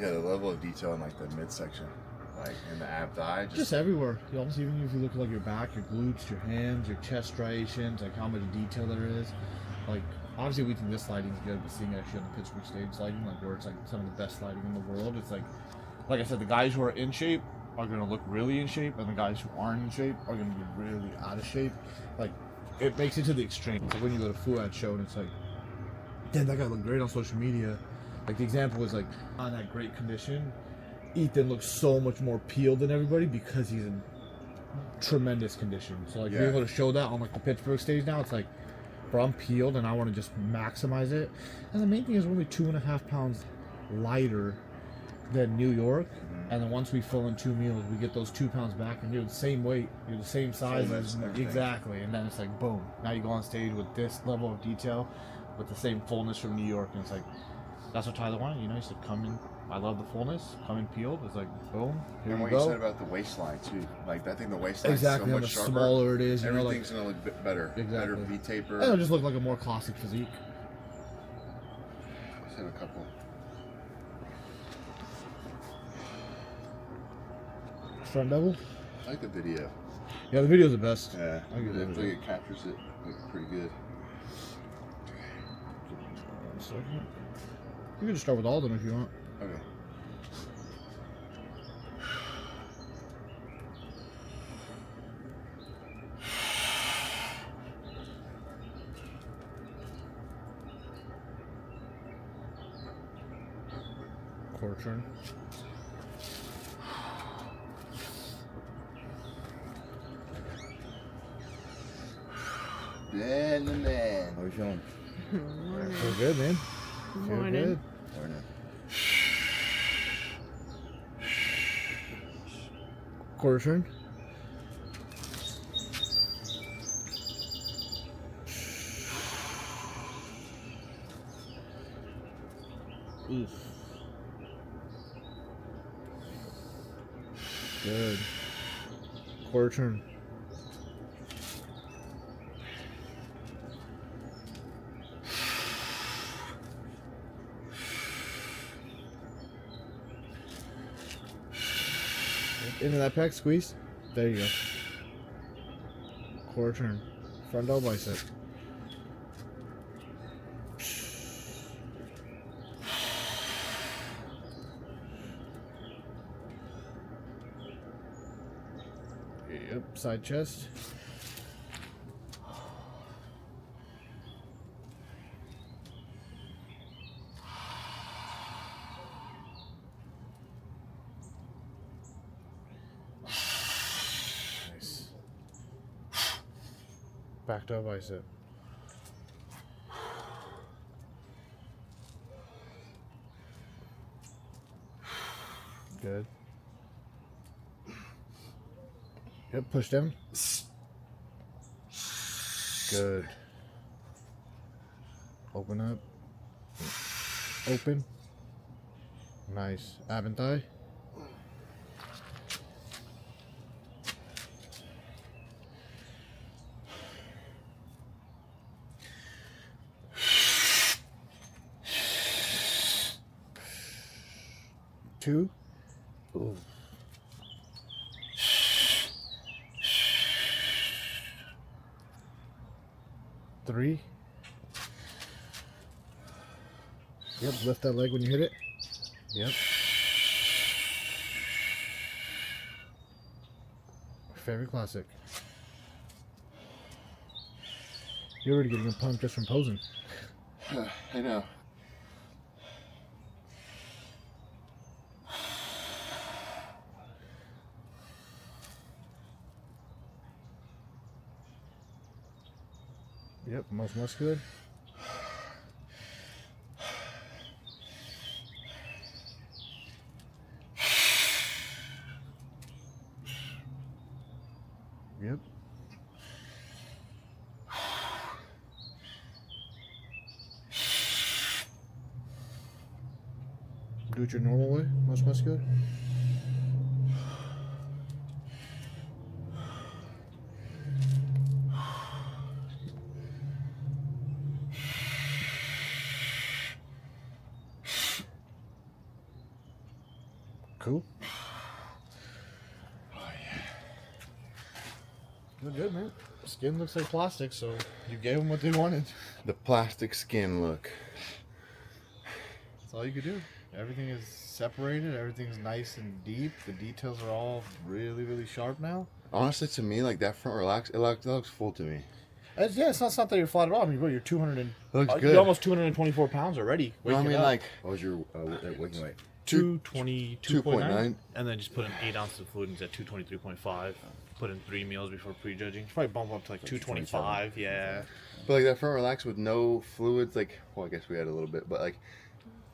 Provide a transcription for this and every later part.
Yeah, the level of detail in like the midsection, like in the ab thigh, just everywhere. You almost even if you look at like your back, your glutes, your hands, your chest striations, like how much detail there is. Like obviously we think this lighting is good, but seeing actually on the Pittsburgh stage lighting, like where it's like some of the best lighting in the world, it's like I said, the guys who are in shape are gonna look really in shape, and the guys who aren't in shape are gonna be really out of shape. Like it makes it to the extreme. So when you go to Fuad's show and it's like, damn, that guy looked great on social media. Like the example was like on that great condition, Ethan looks so much more peeled than everybody because he's in tremendous condition. So like being able to show that on like the Pittsburgh stage now, it's like, bro, I'm peeled and I want to just maximize it. And the main thing is we're only 2.5 pounds lighter than New York. And then once we fill in 2 meals, we get those 2 pounds back, and you're the same weight, you're the same size as exactly. And then it's like boom, now you go on stage with this level of detail, with the same fullness from New York, and it's like that's what Tyler wanted. You know, he said, "Come in. I love the fullness. Come in peeled." It's like boom. Here and you what go. you said about the waistline too, like I think the waistline exactly. is so And much the sharper. smaller it is, everything's gonna look better. Exactly. Better V taper. And it'll just look like a more classic physique. Let's hit a couple. Front double. I like the video. Yeah, the video's the best. Yeah, I think it captures it pretty good. 1 second. You can just start with all of them if you want. Okay. Quarter turn. Man, the man. How are you feeling? Feel good, man. Feel good. Morning. Quarter turn. Oof. Good. Quarter turn. Into that pec, squeeze. There you go. Quarter turn. Front double bicep. Yep, side chest. Nice. Back to bicep. Good. Yep, push down. Good. Open up. Open. Nice. Ab and thigh. Two. Ooh. Three. Yep, lift that leg when you hit it. Yep. Very classic. You're already getting a pump just from posing. I know. Yep, most muscular. Yep. Do it your normal way, most muscular. Cool. Oh, yeah. Look good, man. Skin looks like plastic, so you gave them what they wanted. The plastic skin look. That's all you could do. Everything is separated. Everything's nice and deep. The details are all really, really sharp now. Honestly, to me, like that front relax, it looks full to me. It's not something you're flat at all. I mean, bro, you're 200 and Looks good. You're almost 224 pounds already. No, I mean, up. like, What was your waking weight? 222.9, And then just put in 8 ounces of fluid and at 223.5. Put in 3 meals before prejudging. probably bump up to like 225. Yeah. but like that front relax with no fluids, like, well, I guess we had a little bit, but like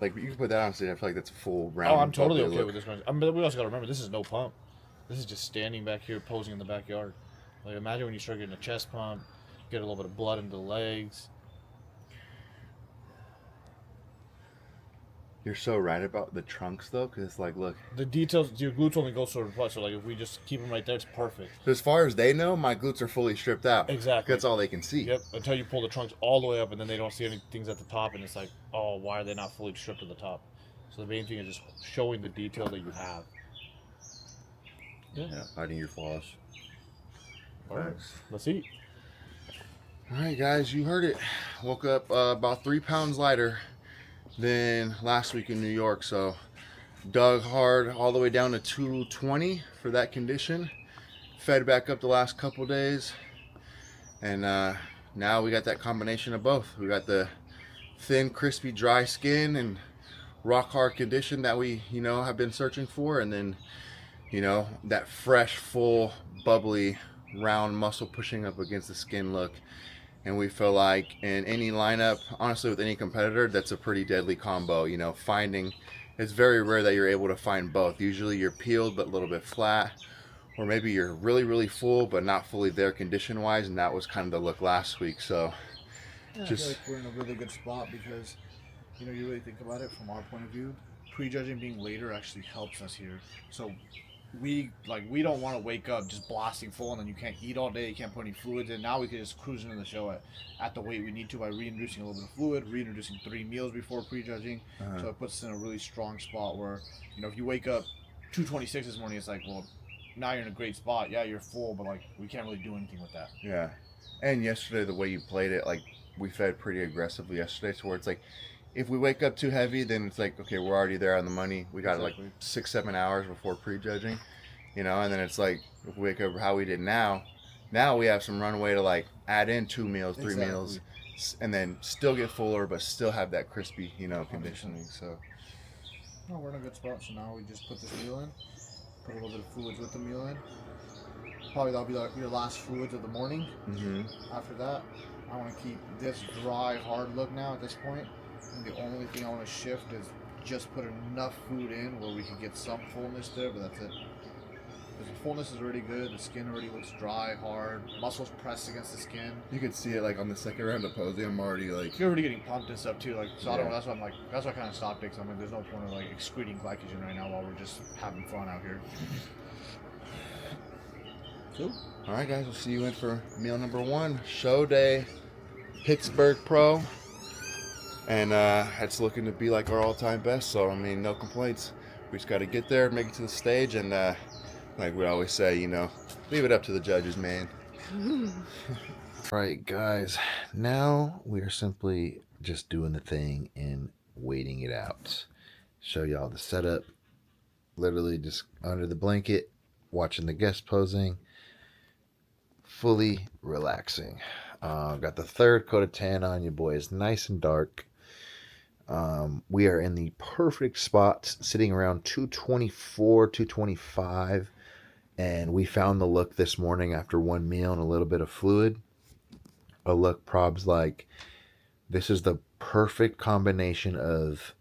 you can put that on stage. I feel like that's a full round. Oh, I'm totally bubbly okay look. with this one. I mean, but we also got to remember, this is no pump. This is just standing back here posing in the backyard. Like, imagine when you start getting a chest pump, get a little bit of blood into the legs. You're so right about the trunks though, because it's like, look, The details, your glutes only go so far. So, like, if we just keep them right there, it's perfect. as far as they know, my glutes are fully stripped out. Exactly. That's all they can see. Yep. Until you pull the trunks all the way up, and then they don't see any things at the top, and it's like, oh, why are they not fully stripped at the top? So the main thing is just showing the detail that you have. Yeah, hiding your flaws. All right. Let's eat. All right, guys, you heard it. Woke up about 3 pounds lighter than last week in New York, so dug hard all the way down to 220 for that condition. Fed back up the last couple days, and now we got that combination of both. We got the thin, crispy, dry skin and rock hard condition that we, have been searching for, and then, that fresh, full, bubbly, round muscle pushing up against the skin look. And we feel like in any lineup, honestly, with any competitor, that's a pretty deadly combo. Finding, it's very rare that you're able to find both. Usually you're peeled but a little bit flat, or maybe you're really, really full but not fully there condition-wise, and that was kind of the look last week. So Yeah, I feel like we're in a really good spot because, you really think about it from our point of view, prejudging being later actually helps us here. So we don't want to wake up just blasting full and then you can't eat all day, you can't put any fluids in. Now we can just cruise into the show at the weight we need to by reintroducing a little bit of fluid, reintroducing 3 meals before prejudging. So it puts us in a really strong spot where, if you wake up 226 this morning, it's like, well, now you're in a great spot. Yeah, you're full, but like we can't really do anything with that. yeah. And yesterday, the way you played it, like we fed pretty aggressively yesterday, so where it's like, if we wake up too heavy, then it's like, okay, we're already there on the money. We got like 6-7 hours before prejudging, and then it's like, if we wake up how we did now we have some runway to like add in 2 meals, 3 meals, and then still get fuller, but still have that crispy, conditioning. So, no, we're in a good spot. So now we just put this meal in, put a little bit of fluids with the meal in. Probably that'll be like your last fluids of the morning. After that, I want to keep this dry, hard look now at this point. And the only thing I want to shift is just put enough food in where we can get some fullness there, but that's it. Because the fullness is already good, the skin already looks dry, hard, muscles pressed against the skin. you could see it like on the second round of posing. I'm already like, You're already getting pumped and stuff too. Like, so I don't know. That's why I kind of stopped it. Because I'm like, there's no point of like excreting glycogen right now while we're just having fun out here. cool. All right, guys, we'll see you in for meal number 1, show day, Pittsburgh Pro. And it's looking to be like our all-time best, so I mean, no complaints. We just got to get there, make it to the stage, and like we always say, leave it up to the judges, man. All right, guys. Now we are simply just doing the thing and waiting it out. Show y'all the setup. Literally just under the blanket, watching the guest posing, fully relaxing. Got the 3rd coat of tan on. Your boy is nice and dark. We are in the perfect spot, sitting around 224, 225, and we found the look this morning after 1 meal and a little bit of fluid. A look probs like this is the perfect combination of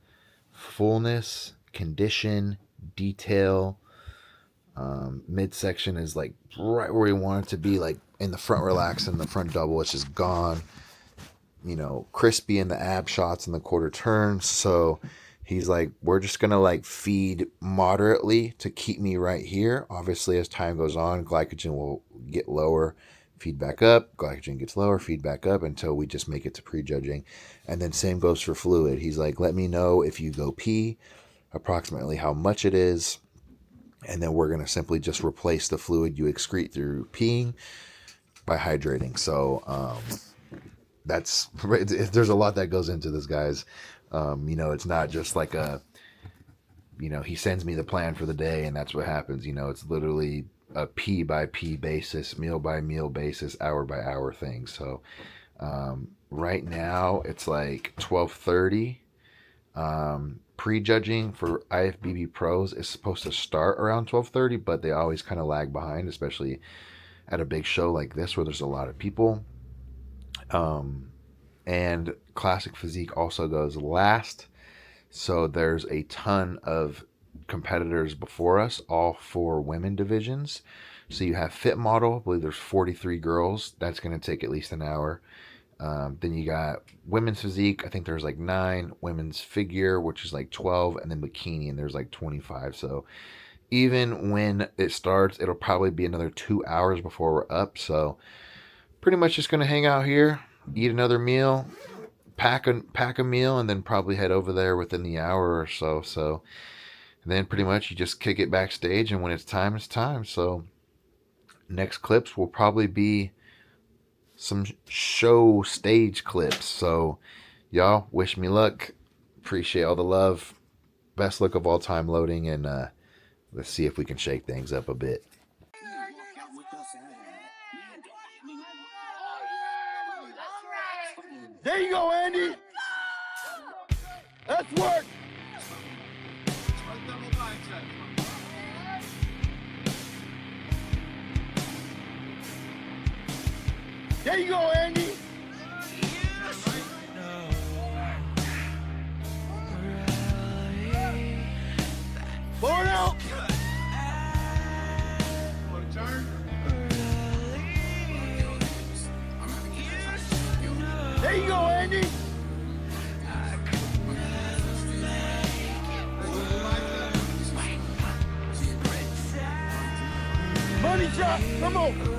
fullness, condition, detail. Midsection is like right where we want it to be, like in the front relax and the front double, it's just gone. Crispy in the ab shots and the quarter turns. So he's like, we're just going to like feed moderately to keep me right here. Obviously, as time goes on, glycogen will get lower, feed back up. Glycogen gets lower, feed back up until we just make it to prejudging. And then same goes for fluid. He's like, let me know if you go pee, approximately how much it is. And then we're going to simply just replace the fluid you excrete through peeing by hydrating. So that's, there's a lot that goes into this, guys. It's not just like he sends me the plan for the day and that's what happens. It's literally a pee by pee basis, meal by meal basis, hour by hour thing. So right now it's like 12:30. Prejudging for IFBB pros is supposed to start around 12:30, but they always kind of lag behind, especially at a big show like this where there's a lot of people. And Classic Physique also goes last. So there's a ton of competitors before us, all 4 women divisions. So you have Fit Model, I believe there's 43 girls. That's going to take at least an hour. Then you got Women's Physique, I think there's like 9. Women's Figure, which is like 12. And then Bikini, and there's like 25. So even when it starts, it'll probably be another 2 hours before we're up. So pretty much just going to hang out here, eat another meal, pack a meal, and then probably head over there within the hour or so. So then pretty much you just kick it backstage, and when it's time, it's time. So next clips will probably be some show stage clips. So y'all, wish me luck. Appreciate all the love. Best look of all time loading, and let's see if we can shake things up a bit. There you go, Andy. Let's work. There you go, Andy. Forward out. There you go, Andy. Money shot, come on.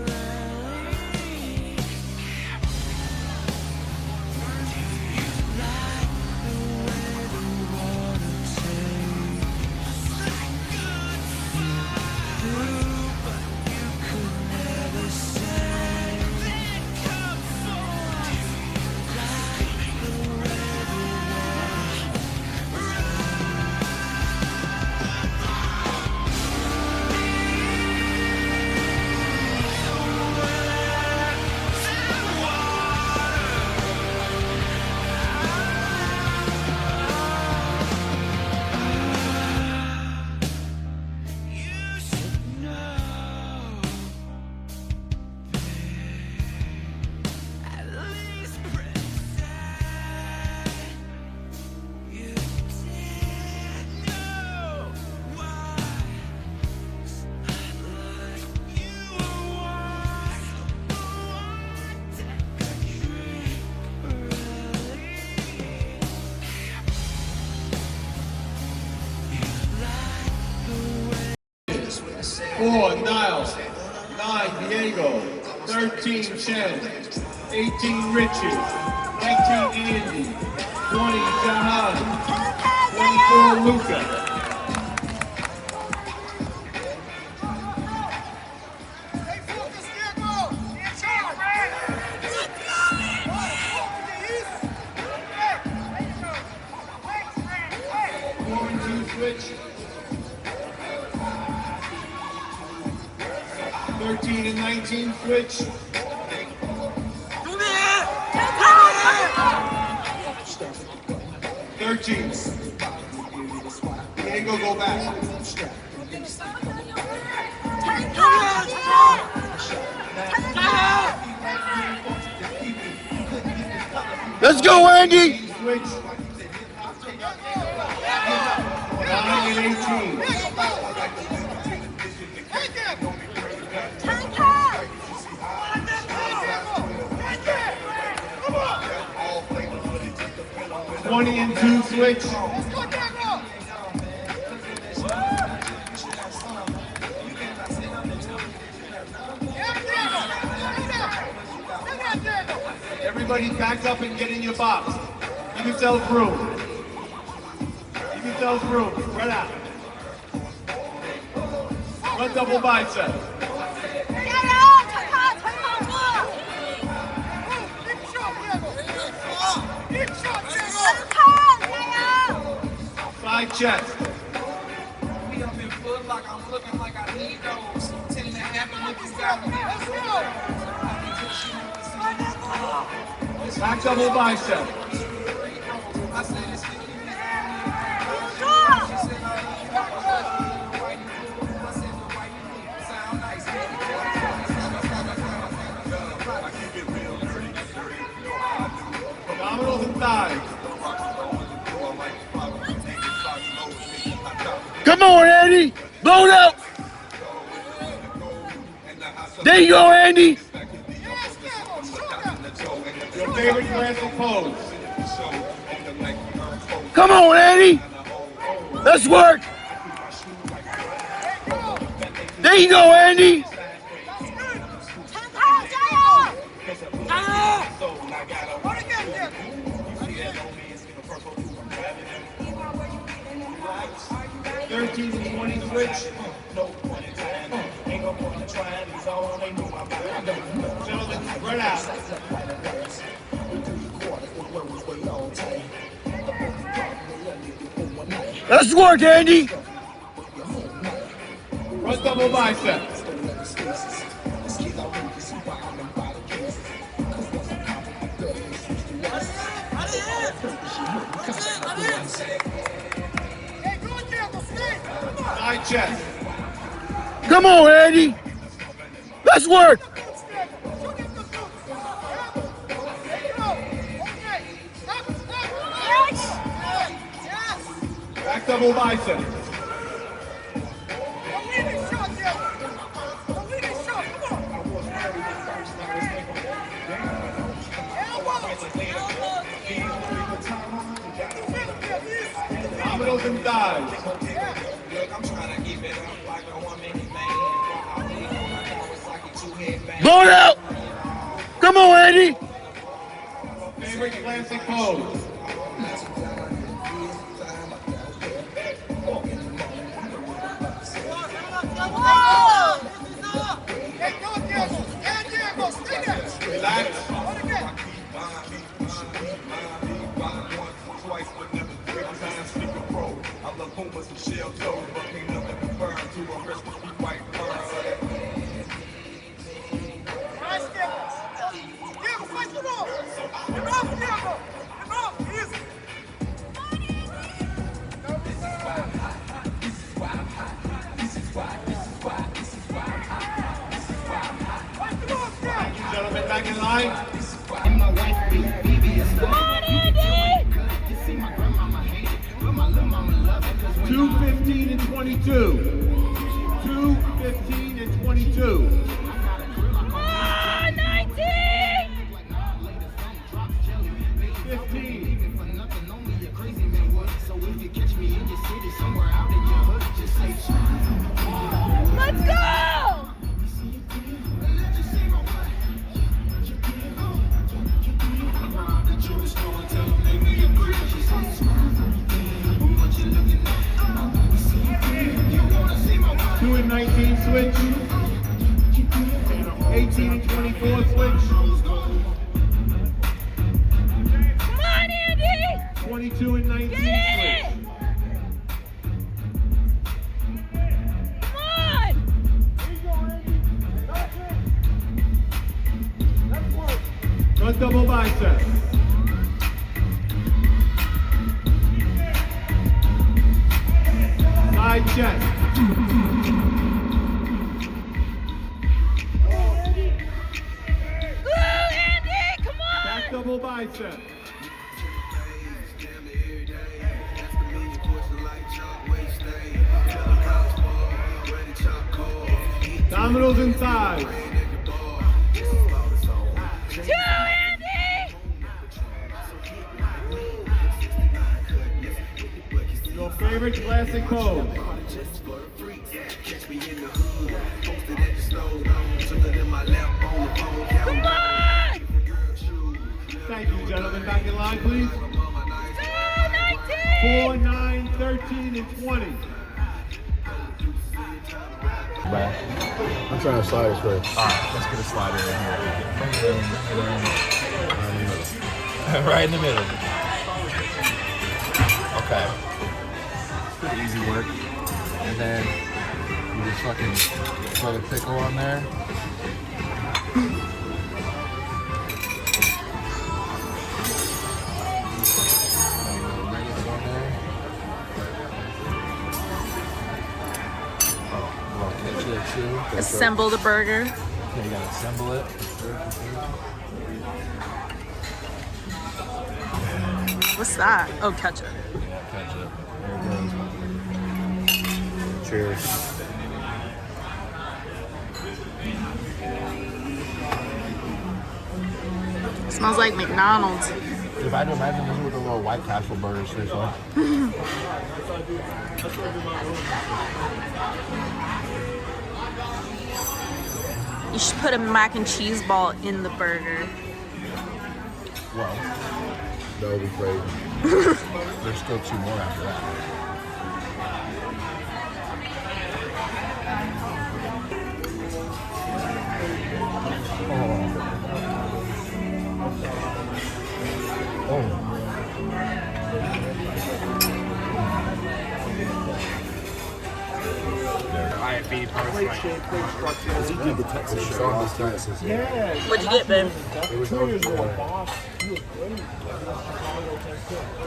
Four, Niles. 9, Diego. 13, Chen. 18, Richie. 19, Andy. 20, Jahan. 24, Luca. Switch. 13 and 19 switch. 13. Diego, go back. Let's go, Andy. Switch. 9 and 18. 20 and 2 switch. Everybody back up and get in your box. Give yourself room. Give yourself room. Spread out. Front double bicep. 加油，陈胖，陈胖哥！陈胖，加油！ Side chest. We up in foot like I'm looking like I need those. 10 and a half and look, you got me. Back double bicep. I said it's Abdominals and thighs. Come on, Andy. Load up. There you go, Andy. Your favorite classic pose. Come on, Andy. Let's work. There you go, Andy. 陈胖，加油！加油！ 13 to 20 switch. Gentlemen, spread out. Let's work, Andy. Front double bicep. Side chest. Come on, Andy. Let's work. Back double bicep. Abdominals and thighs. I'm trying to keep it up like a woman man. Blow it out. Come on, Andy. Favorite classic pose. Relax. Gentlemen, back in line. Come on, Andy! 2:15 and 22. 2:15 and 22. Come on, 19! 15. Let's go! 2 and 19 switch. 18 and 24 switch. Come on, Andy! 22 and 19 Get switch. it! Come on! Front double bicep. Side chest. Go, Andy! Come on! Back double bicep. Abdominals and thighs. 2, Andy! Your favorite classic pose. Come on! Thank you, gentlemen. Back in line, please. 2, 19! 4, 9, 13, and 20. I'm trying to slide this first. Alright, let's get a slider in here. Right in the middle. Okay. Pretty easy work. And then you just fucking throw the pickle on there. Assemble the burger. Okay, you gotta assemble it. What's that? Oh, ketchup. Yeah, ketchup. There it goes. Cheers. Smells like McDonald's. If I had to imagine this with a little White Castle burger, seriously. You should put a mac and cheese ball in the burger. Well, That would be crazy. there's still 2 more after that. What'd you get, babe?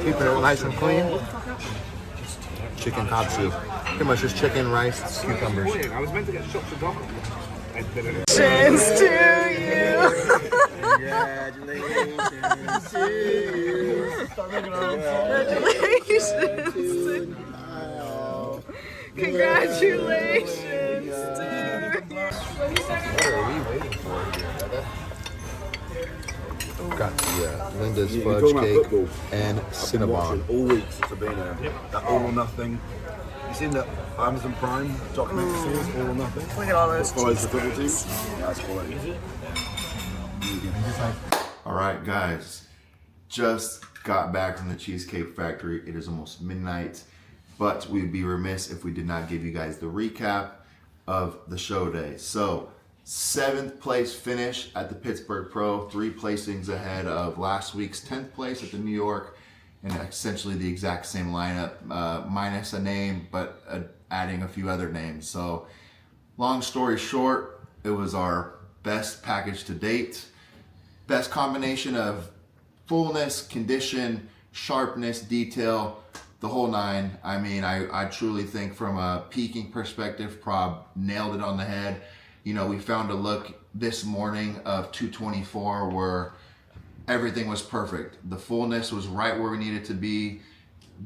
Keeping it nice and clean. Chicken katsu. Pretty much just chicken, rice, cucumbers. I was meant to get shots of dog. Congratulations to you. Congratulations to you. Congratulations, dude. What are we waiting for here, brother? Got the Linda's fudge cake and Cinnabon. All week since I've been here. That All or Nothing. You seen that Amazon Prime documentary series, All or Nothing? Look at all those Follows the football team. That's quality. All right, guys, just got back from the Cheesecake Factory. It is almost midnight, but we'd be remiss if we did not give you guys the recap of the show day. So, 7th place finish at the Pittsburgh Pro, 3 placings ahead of last week's 10th place at the New York, and essentially the exact same lineup, minus a name, but adding a few other names. So, long story short, it was our best package to date. Best combination of fullness, condition, sharpness, detail, the whole 9. I mean, I truly think from a peaking perspective, Prob nailed it on the head. You know, we found a look this morning of 224 where everything was perfect. The fullness was right where we needed to be.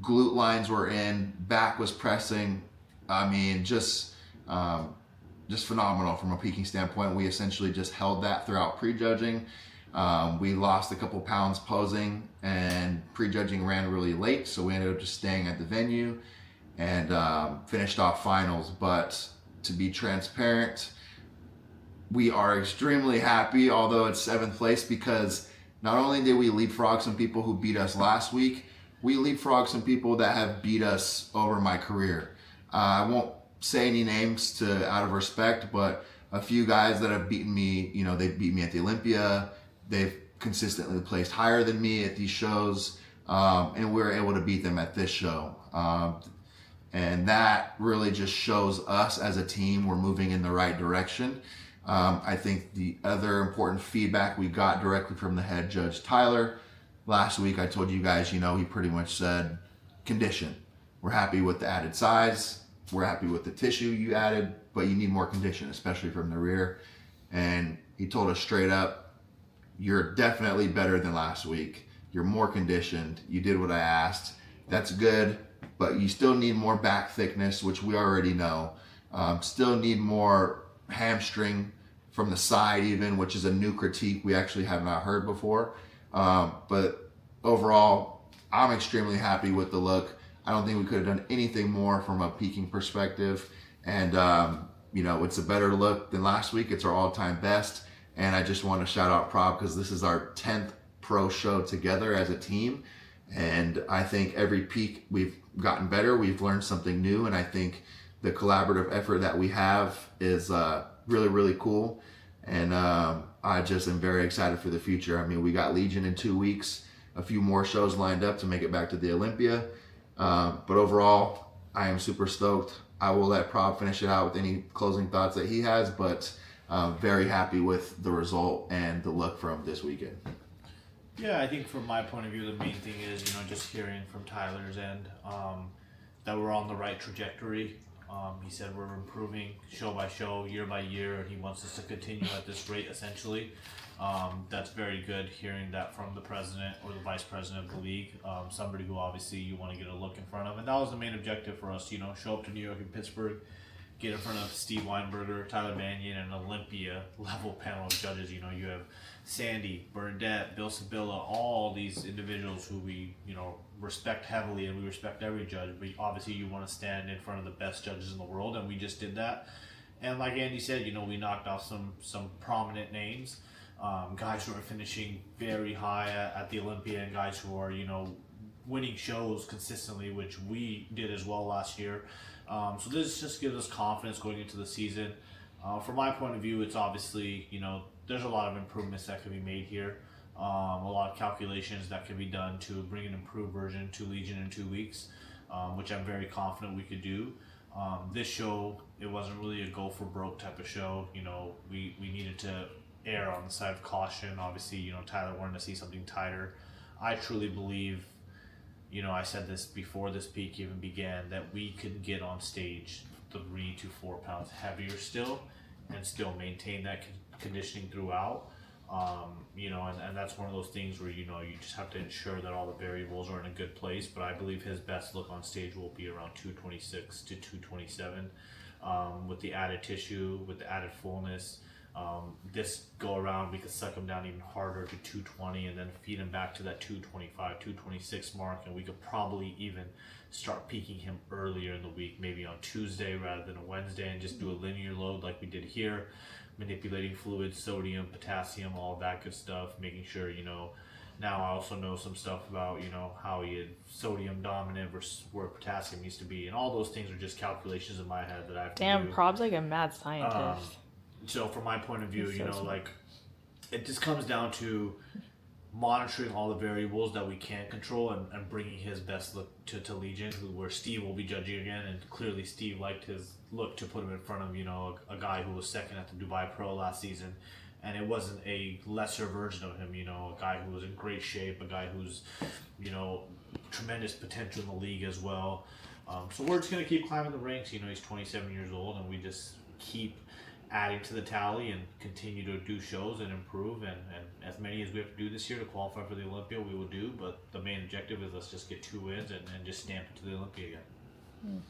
Glute lines were in, back was pressing. I mean, just phenomenal from a peaking standpoint. We essentially just held that throughout prejudging. We lost a couple pounds posing, and prejudging ran really late, so we ended up just staying at the venue and finished off finals. But to be transparent, we are extremely happy, although it's 7th place, because not only did we leapfrog some people who beat us last week, we leapfrogged some people that have beat us over my career. I won't say any names out of respect, but a few guys that have beaten me, you know, they beat me at the Olympia. They've consistently placed higher than me at these shows, and we were able to beat them at this show. And that really just shows us as a team we're moving in the right direction. I think the other important feedback we got directly from the head judge, Tyler, last week I told you guys, you know, he pretty much said, condition. We're happy with the added size. We're happy with the tissue you added, but you need more condition, especially from the rear. And he told us straight up, you're definitely better than last week. You're more conditioned. You did what I asked. That's good, but you still need more back thickness, which we already know. Still need more hamstring from the side even, which is a new critique we actually have not heard before. But overall, I'm extremely happy with the look. I don't think we could have done anything more from a peaking perspective. And, you know, it's a better look than last week. It's our all-time best. And I just want to shout out Prob because this is our 10th pro show together as a team. And I think every peak we've gotten better. We've learned something new. And I think the collaborative effort that we have is really, really cool. And I just am very excited for the future. I mean, we got Legion in 2 weeks, a few more shows lined up to make it back to the Olympia. But overall, I am super stoked. I will let Prob finish it out with any closing thoughts that he has, but very happy with the result and the look from this weekend. Yeah, I think from my point of view, the main thing is, just hearing from Tyler's end that we're on the right trajectory. He said we're improving show by show, year by year, and he wants us to continue at this rate, essentially. That's very good hearing that from the president or the vice president of the league, somebody who obviously you want to get a look in front of. And that was the main objective for us, show up to New York and Pittsburgh, get in front of Steve Weinberger, Tyler Mannion, and an Olympia level panel of judges. You have Sandy, Burnett, Bill Sabilla, all these individuals who we, respect heavily, and we respect every judge. But obviously you want to stand in front of the best judges in the world, and we just did that. And like Andy said, we knocked off some prominent names, guys who are finishing very high at the Olympia, and guys who are, winning shows consistently, which we did as well last year. So this just gives us confidence going into the season. From my point of view, it's obviously, there's a lot of improvements that can be made here. A lot of calculations that can be done to bring an improved version to Legion in 2 weeks, which I'm very confident we could do. This show, it wasn't really a go for broke type of show. We needed to err on the side of caution. Obviously, Tyler wanted to see something tighter. I truly believe, I said this before this peak even began, that we could get on stage 3 to 4 pounds heavier still and still maintain that conditioning throughout. And that's one of those things where, you just have to ensure that all the variables are in a good place. But I believe his best look on stage will be around 226 to 227 with the added tissue, with the added fullness. This go around, we could suck him down even harder to 220 and then feed him back to that 225, 226 mark. And we could probably even start peaking him earlier in the week, maybe on Tuesday rather than a Wednesday, and just do a linear load like we did here, manipulating fluids, sodium, potassium, all that good stuff, making sure, now I also know some stuff about, how he had sodium dominant versus where potassium needs to be. And all those things are just calculations in my head that I have to do. Damn, Prob's like a mad scientist. So from my point of view, it just comes down to monitoring all the variables that we can control and bringing his best look to Legion, where Steve will be judging again. And clearly Steve liked his look to put him in front of, a guy who was second at the Dubai Pro last season. And it wasn't a lesser version of him, a guy who was in great shape, a guy who's, tremendous potential in the league as well. So we're just going to keep climbing the ranks. He's 27 years old, and we just keep adding to the tally and continue to do shows and improve, and as many as we have to do this year to qualify for the Olympia, we will do. But the main objective is let's just get 2 wins and just stamp it to the Olympia again.